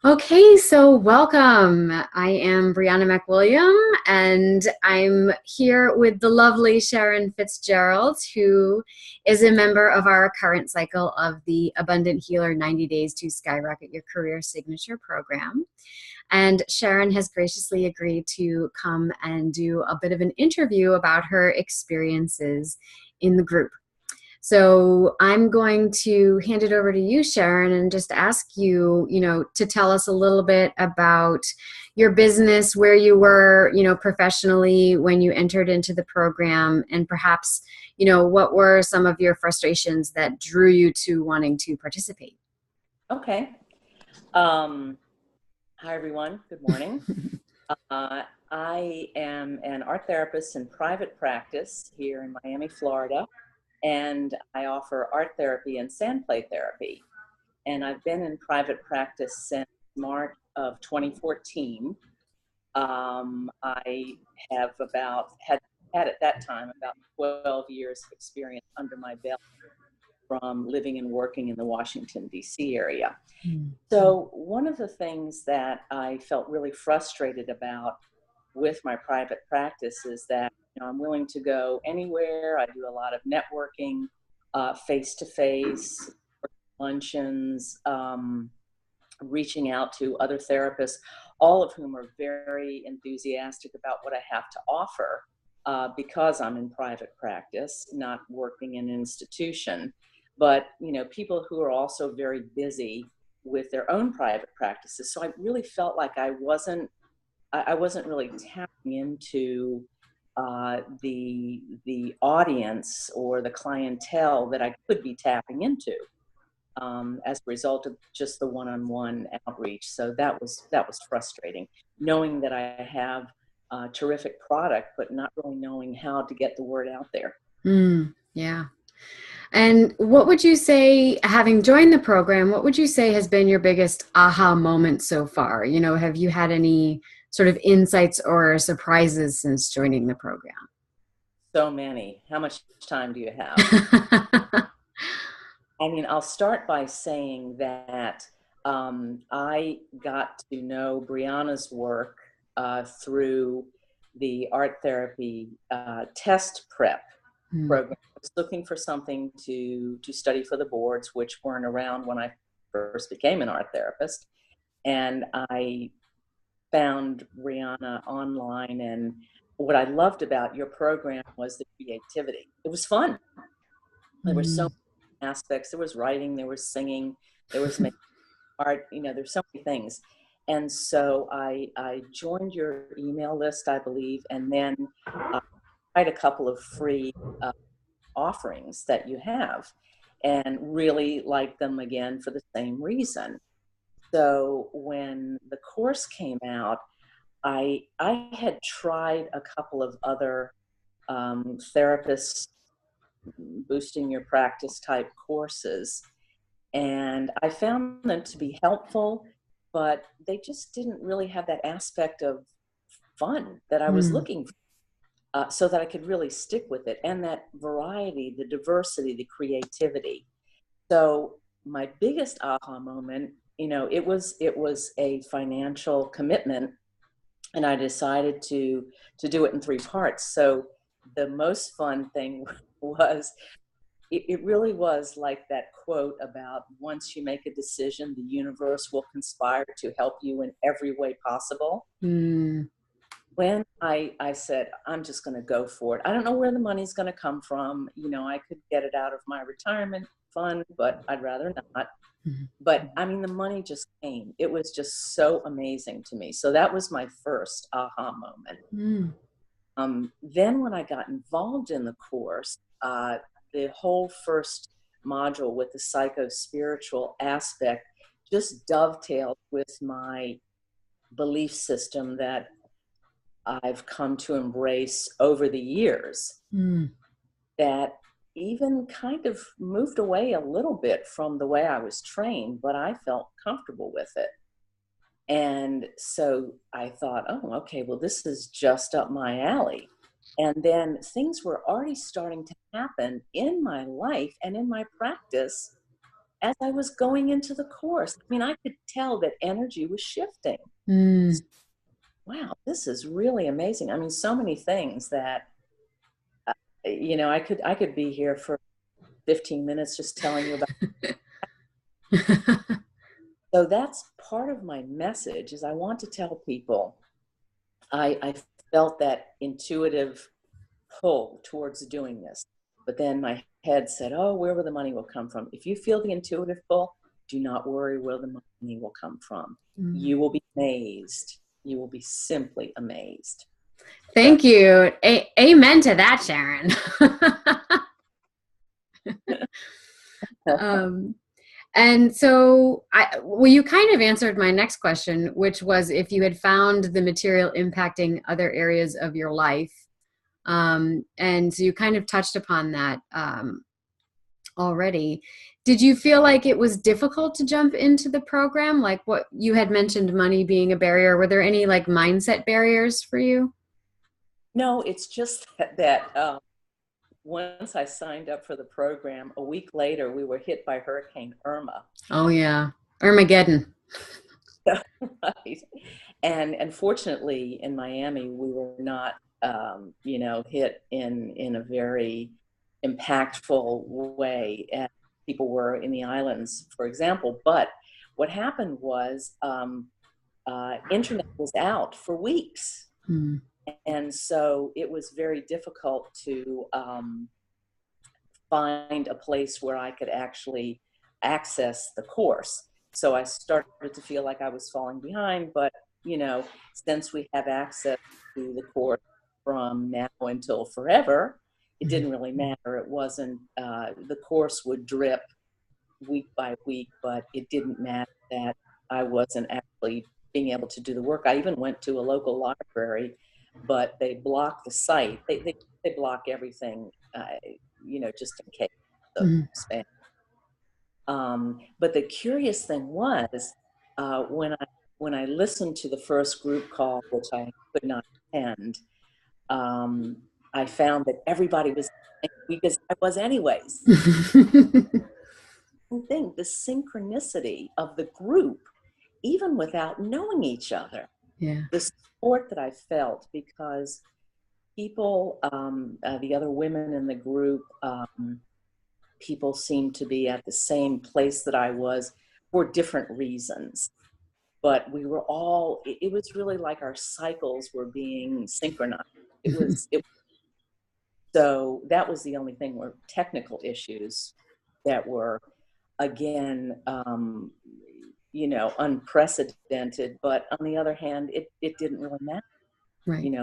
Okay, so welcome. I am Brianna McWilliam, and I'm here with the lovely Sharon Fitzgerald, who is a member of our current cycle of the Abundant Healer 90 Days to Skyrocket Your Career Signature program. And Sharon has graciously agreed to come and do a bit of an interview about her experiences in the group. So I'm going to hand it over to you, Sharon, and just ask you, to tell us a little bit about your business, where you were, professionally when you entered into the program, and perhaps, what were some of your frustrations that drew you to wanting to participate? Okay. Hi, everyone. Good morning. I am an art therapist in private practice here in Miami, Florida, and I offer art therapy and sand play therapy. And I've been in private practice since March of 2014. I have had at that time about 12 years of experience under my belt from living and working in the Washington, D.C. area. So one of the things that I felt really frustrated about with my private practice is that I'm willing to go anywhere. I do a lot of networking, face-to-face, luncheons, reaching out to other therapists, all of whom are very enthusiastic about what I have to offer because I'm in private practice, not working in an institution. But people who are also very busy with their own private practices. So I really felt like I wasn't really tapping into the audience or the clientele that I could be tapping into as a result of just the one-on-one outreach. So that was frustrating, knowing that I have a terrific product, but not really knowing how to get the word out there. Yeah. And what would you say, having joined the program, what would you say has been your biggest aha moment so far? Have you had any sort of insights or surprises since joining the program? So many. How much time do you have? I mean, I'll start by saying that I got to know Brianna's work through the art therapy test prep program. I was looking for something to study for the boards, which weren't around when I first became an art therapist. And I found Brianna online, and what I loved about your program was the creativity. It was fun. There were so many aspects. There was writing, there was singing, there was making art, there's so many things. And so I joined your email list, I believe, and then tried a couple of free offerings that you have and really liked them again for the same reason. So when the course came out, I had tried a couple of other therapists boosting your practice type courses, and I found them to be helpful, but they just didn't really have that aspect of fun that I was looking for, so that I could really stick with it, and that variety, the diversity, the creativity. So my biggest aha moment, it was a financial commitment, and I decided to do it in 3 parts. So the most fun thing was, it really was like that quote about, once you make a decision, the universe will conspire to help you in every way possible. When I said, I'm just going to go for it. I don't know where the money's going to come from. I could get it out of my retirement fund, but I'd rather not. But I mean, the money just came. It was just so amazing to me. So that was my first aha moment. Then when I got involved in the course, the whole first module with the psycho-spiritual aspect just dovetailed with my belief system that I've come to embrace over the years, that even kind of moved away a little bit from the way I was trained, but I felt comfortable with it. And so I thought, oh, okay, well, this is just up my alley. And then things were already starting to happen in my life and in my practice as I was going into the course. I mean, I could tell that energy was shifting. Mm. Wow, this is really amazing. I mean, so many things that, you know, I could be here for 15 minutes just telling you about. So that's part of my message, is I want to tell people, I felt that intuitive pull towards doing this. But then my head said, oh, where will the money will come from? If you feel the intuitive pull, do not worry where the money will come from. Mm. You will be amazed. You will be simply amazed. Thank you. Amen to that, Sharon. And so, well, you kind of answered my next question, which was if you had found the material impacting other areas of your life. And so you kind of touched upon that already. Did you feel like it was difficult to jump into the program? Like what you had mentioned, money being a barrier. Were there any like mindset barriers for you? No, it's just that once I signed up for the program, a week later, we were hit by Hurricane Irma. Oh, yeah. Armageddon. Right. And fortunately, in Miami, we were not, you know, hit in a very impactful way as people were in the islands, for example. But what happened was internet was out for weeks. Hmm. And so it was very difficult to find a place where I could actually access the course. So I started to feel like I was falling behind, but you know, since we have access to the course from now until forever, it didn't really matter. It wasn't, the course would drip week by week, but it didn't matter that I wasn't actually being able to do the work. I even went to a local library, but they blocked the site. They block everything, you know, just in case of spam. But the curious thing was, when I listened to the first group call, which I could not attend, I found that everybody was, because I was anyways. I think the synchronicity of the group, even without knowing each other, Yeah. the support that I felt, because people, the other women in the group, people seemed to be at the same place that I was for different reasons. But we were all, it was really like our cycles were being synchronized. So that was the only thing, were technical issues that were, again, you know, unprecedented. But on the other hand, it didn't really matter. Right. You know,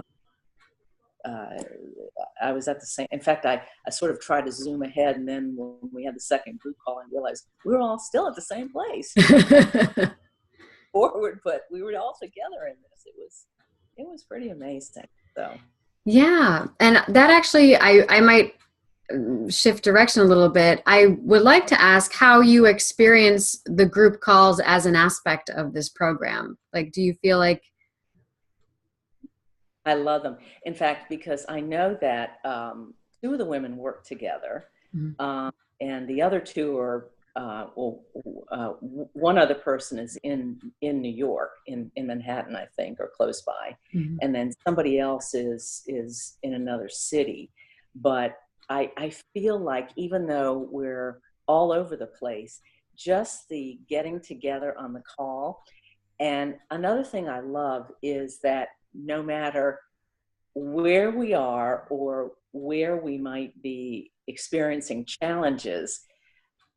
I was at the same, in fact, I sort of tried to zoom ahead, and then when we had the second group call, I realized we were all still at the same place. Forward, but we were all together in this. It was pretty amazing. So Yeah. And that actually, I might shift direction a little bit. I would like to ask how you experience the group calls as an aspect of this program. Like, do you feel like... I love them. In fact, because I know that two of the women work together, and the other two are, one other person is in New York, in Manhattan, I think, or close by, and then somebody else is in another city. But I feel like, even though we're all over the place, just the getting together on the call. And another thing I love is that no matter where we are or where we might be experiencing challenges,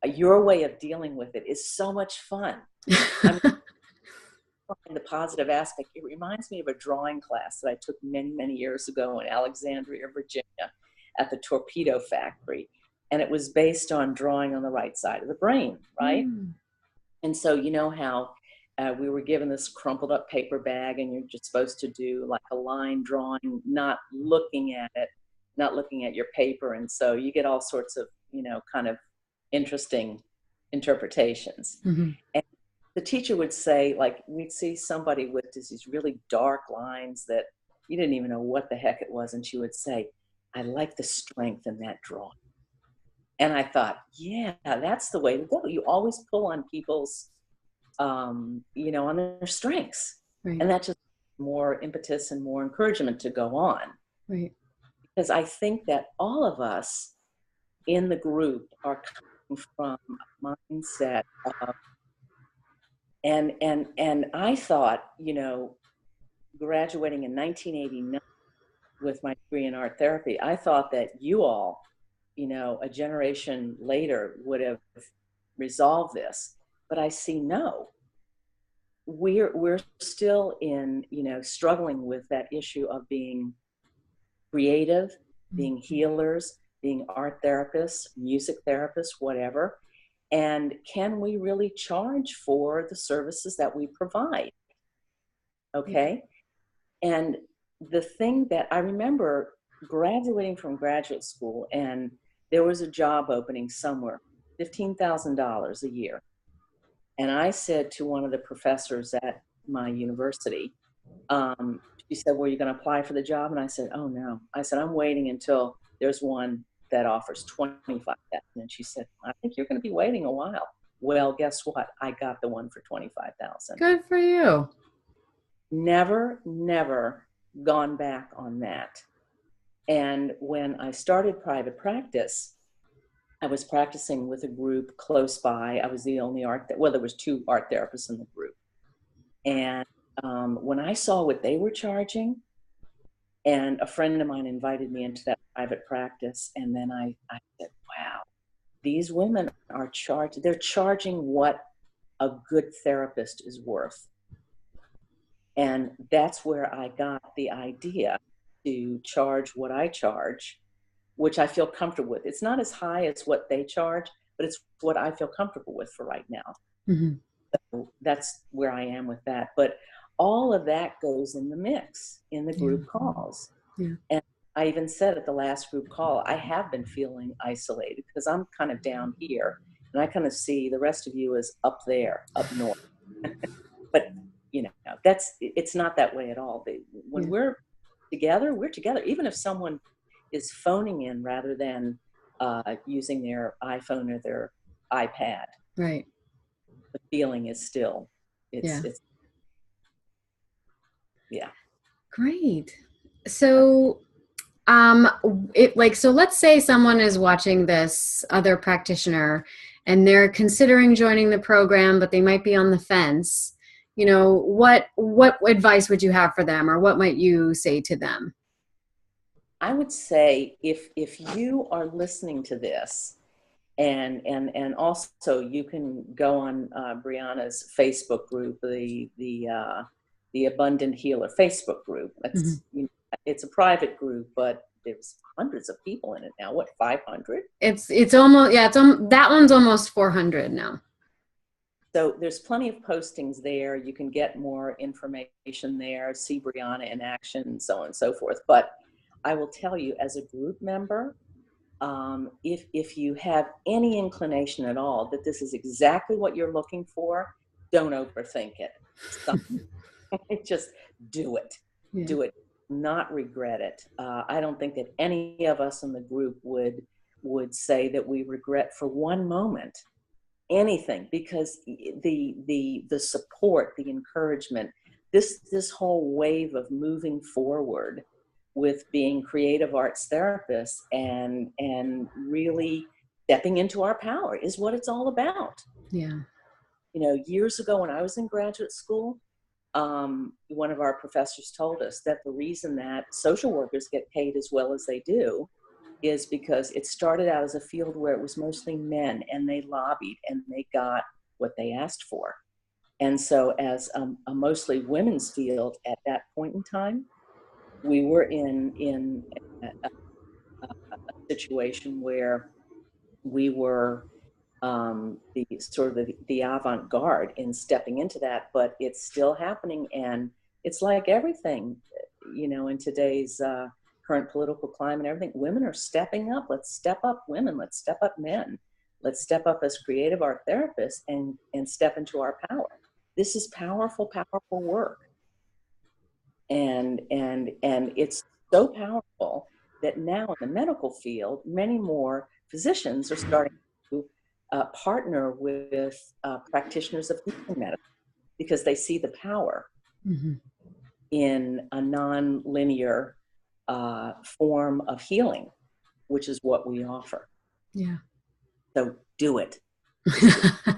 your way of dealing with it is so much fun. I mean, the positive aspect, it reminds me of a drawing class that I took many, many years ago in Alexandria, Virginia, at the Torpedo Factory. And it was based on drawing on the right side of the brain, right? And so, you know how we were given this crumpled up paper bag, and you're just supposed to do like a line drawing, not looking at it, not looking at your paper. And so you get all sorts of, you know, kind of interesting interpretations. And the teacher would say, like, we'd see somebody with these really dark lines that you didn't even know what the heck it was. And she would say, I like the strength in that drawing. And I thought, yeah, that's the way to go. You always pull on people's, you know, on their strengths. Right. And that just more impetus and more encouragement to go on. Right. Because I think that all of us in the group are coming from a mindset of, and I thought, you know, graduating in 1989 with my degree in art therapy, I thought that you all, you know, a generation later would have resolved this. But I see no. We're still in, you know, struggling with that issue of being creative, being healers, being art therapists, music therapists, whatever. And can we really charge for the services that we provide? Okay. And the thing that I remember graduating from graduate school, and there was a job opening somewhere, $15,000 a year. And I said to one of the professors at my university, she said, well, you're going to apply for the job? And I said, oh, no. I said, I'm waiting until there's one that offers 25,000. And she said, I think you're going to be waiting a while. Well, guess what? I got the one for 25,000. Good for you. Never gone back on that. And when I started private practice, I was practicing with a group close by. I was the only well, there was 2 art therapists in the group. And when I saw what they were charging, and a friend of mine invited me into that private practice, and then I said, wow, these women are they're charging what a good therapist is worth. And that's where I got the idea to charge what I charge, which I feel comfortable with. It's not as high as what they charge, but it's what I feel comfortable with for right now. Mm-hmm. So that's where I am with that. But all of that goes in the mix in the group calls. Yeah. And I even said at the last group call, I have been feeling isolated because I'm kind of down here, and I kind of see the rest of you as up there, up north. But you know, it's not that way at all. When we're together, we're together. Even if someone is phoning in rather than using their iPhone or their iPad, right, the feeling is still, it's great. So so let's say someone is watching this other practitioner and they're considering joining the program, but they might be on the fence. You know, what advice would you have for them, or what might you say to them? I would say if you are listening to this, and also you can go on Brianna's Facebook group, the Abundant Healer Facebook group. It's it's a private group, but there's hundreds of people in it now. What, 500? It's almost that one's almost 400 now. So there's plenty of postings there. You can get more information there, see Brianna in action, and so on and so forth. But I will tell you, as a group member, if you have any inclination at all that this is exactly what you're looking for, don't overthink it. Just do it. Yeah. Do it. Not regret it. I don't think that any of us in the group would say that we regret for one moment anything, because the support, the encouragement, this whole wave of moving forward with being creative arts therapists and really stepping into our power is what it's all about. Yeah. You know, years ago when I was in graduate school, one of our professors told us that the reason that social workers get paid as well as they do is because it started out as a field where it was mostly men, and they lobbied and they got what they asked for. And so as a mostly women's field at that point in time, we were in a situation where we were the sort of the avant-garde in stepping into that, but it's still happening. And it's like everything, you know, in today's current political climate and everything, women are stepping up. Let's step up women. Let's step up men. Let's step up as creative art therapists and step into our power. This is powerful, powerful work. And it's so powerful that now in the medical field, many more physicians are starting to partner with practitioners of healing medicine because they see the power in a non-linear form of healing, which is what we offer. Yeah. So do it.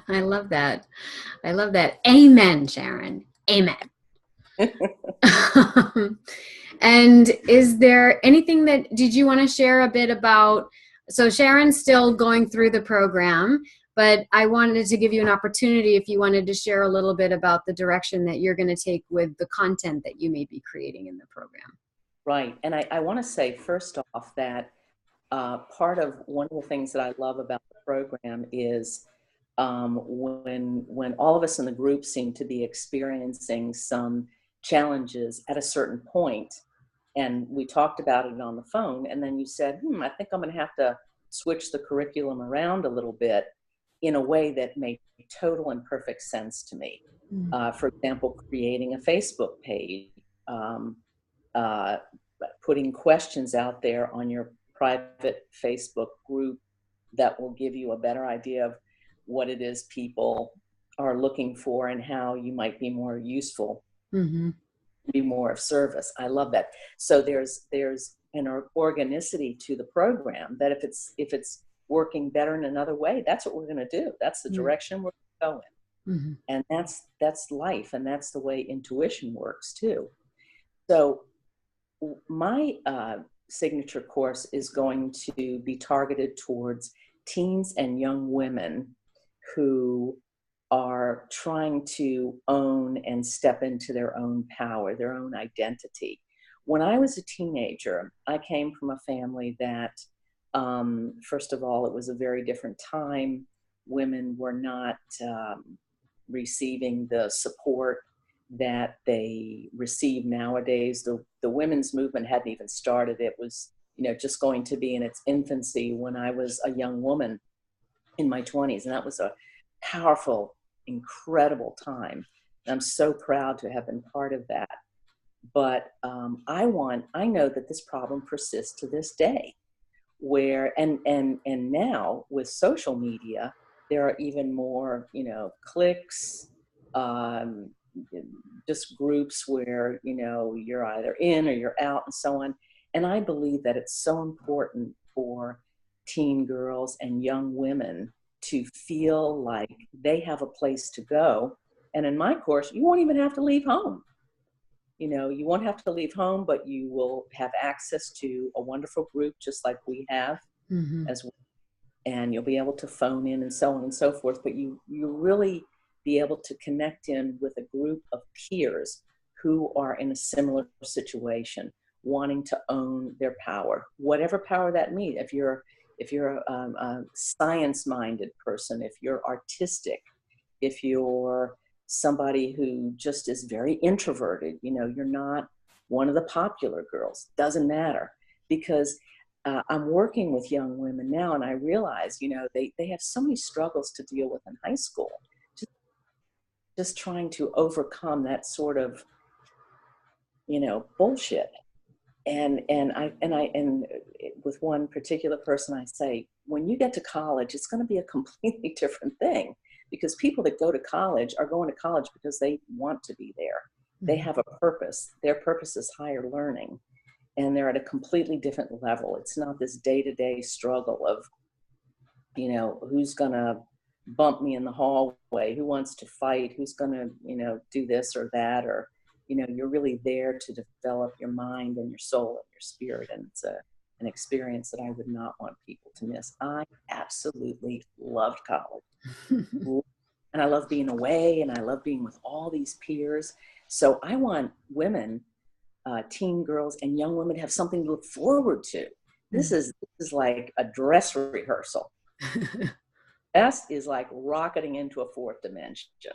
I love that. I love that. Amen, Sharon. Amen. And is there anything did you want to share a bit about, so Sharon's still going through the program, but I wanted to give you an opportunity if you wanted to share a little bit about the direction that you're going to take with the content that you may be creating in the program. Right. And I want to say first off that part of one of the things that I love about the program is when all of us in the group seem to be experiencing some challenges at a certain point, and we talked about it on the phone, and then you said, I think I'm going to have to switch the curriculum around a little bit in a way that made total and perfect sense to me. For example, creating a Facebook page, putting questions out there on your private Facebook group that will give you a better idea of what it is people are looking for and how you might be more useful, be more of service. I love that. So there's an organicity to the program that if it's working better in another way, that's what we're going to do. That's the direction we're going. And that's life, and that's the way intuition works too. So my signature course is going to be targeted towards teens and young women who are trying to own and step into their own power, their own identity. When I was a teenager, I came from a family that, first of all, it was a very different time. Women were not receiving the support that they receive nowadays. The women's movement hadn't even started. It was, just going to be in its infancy when I was a young woman in my 20s. And that was a powerful, incredible time. And I'm so proud to have been part of that. But I know that this problem persists to this day, where, and now with social media, there are even more, cliques, just groups where, you're either in or you're out and so on. And I believe that it's so important for teen girls and young women to feel like they have a place to go. And in my course, you won't even have to leave home. You won't have to leave home, but you will have access to a wonderful group just like we have as well. And you'll be able to phone in and so on and so forth. But you really be able to connect in with a group of peers who are in a similar situation, wanting to own their power, whatever power that means. If you're a science-minded person, if you're artistic, if you're somebody who just is very introverted, you're not one of the popular girls, doesn't matter. Because I'm working with young women now, and I realize, they have so many struggles to deal with in high school. Just trying to overcome that sort of, bullshit. And with one particular person, I say, when you get to college, it's going to be a completely different thing, because people that go to college are going to college because they want to be there. They have a purpose. Their purpose is higher learning, and they're at a completely different level. It's not this day-to-day struggle of, who's going to bump me in the hallway, who wants to fight, who's going to, do this or that, or, you're really there to develop your mind and your soul and your spirit. And it's an experience that I would not want people to miss. I absolutely loved college. And I love being away, and I love being with all these peers. So I want women, teen girls and young women to have something to look forward to. This is like a dress rehearsal. S is like rocketing into a fourth dimension,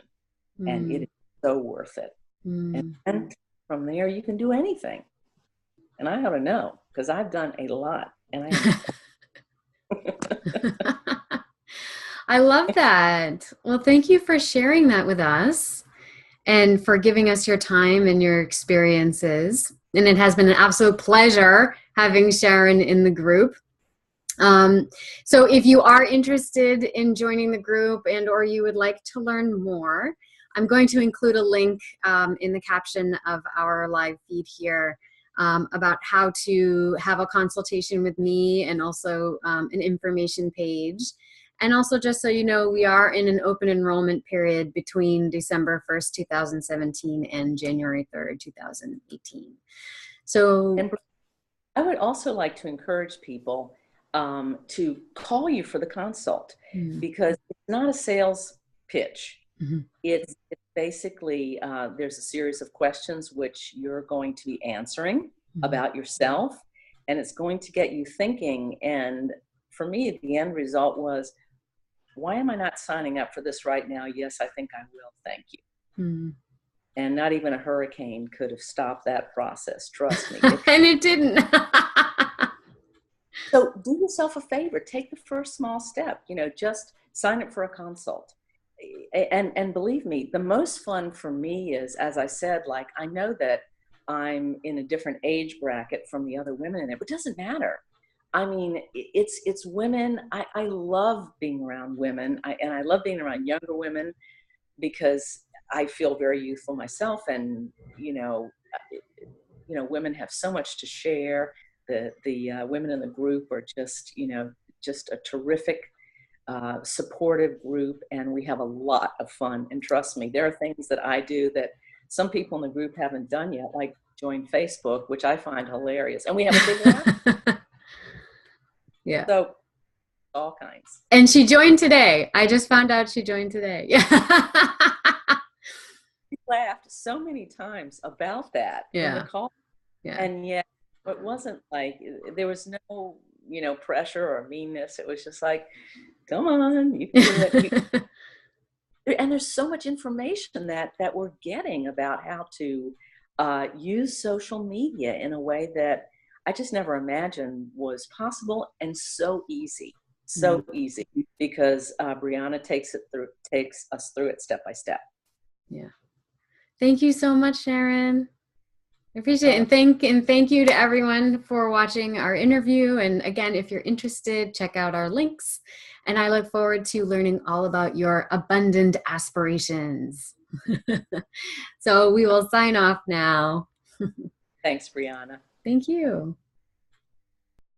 and it is so worth it. And from there, you can do anything. And I ought to know, because I've done a lot. And I love that. Well, thank you for sharing that with us and for giving us your time and your experiences. And it has been an absolute pleasure having Sharon in the group. So if you are interested in joining the group and or you would like to learn more, I'm going to include a link in the caption of our live feed here about how to have a consultation with me, and also an information page. And also, just so you know, we are in an open enrollment period between December 1st, 2017 and January 3rd, 2018. So, And I would also like to encourage people to call you for the consult, because it's not a sales pitch. It's basically, there's a series of questions which you're going to be answering about yourself, and it's going to get you thinking. And for me, the end result was, why am I not signing up for this right now? Yes, I think I will. Thank you. And not even a hurricane could have stopped that process. Trust me. And it didn't. So do yourself a favor. Take the first small step. You know, just sign up for a consult. And believe me, the most fun for me is, as I said, like, I know that I'm in a different age bracket from the other women in it, but it doesn't matter. I mean, it's women. I love being around women, and I love being around younger women, because I feel very youthful myself, and women have so much to share. The women in the group are just a terrific, supportive group, and we have a lot of fun. And trust me, there are things that I do that some people in the group haven't done yet, like join Facebook, which I find hilarious, and we have a big laugh. Yeah. So all kinds. And she joined today. I just found out she joined today. Yeah. We laughed so many times about that in the call. Yeah. And yet it wasn't like, there was no, pressure or meanness. It was just like, come on, you can do it. And there's so much information that we're getting about how to use social media in a way that I just never imagined was possible, and so easy, easy, because Brianna takes us through it step by step. Yeah. Thank you so much, Sharon. I appreciate it. And thank you to everyone for watching our interview. And again, if you're interested, check out our links. And I look forward to learning all about your abundant aspirations. So we will sign off now. Thanks, Brianna. Thank you.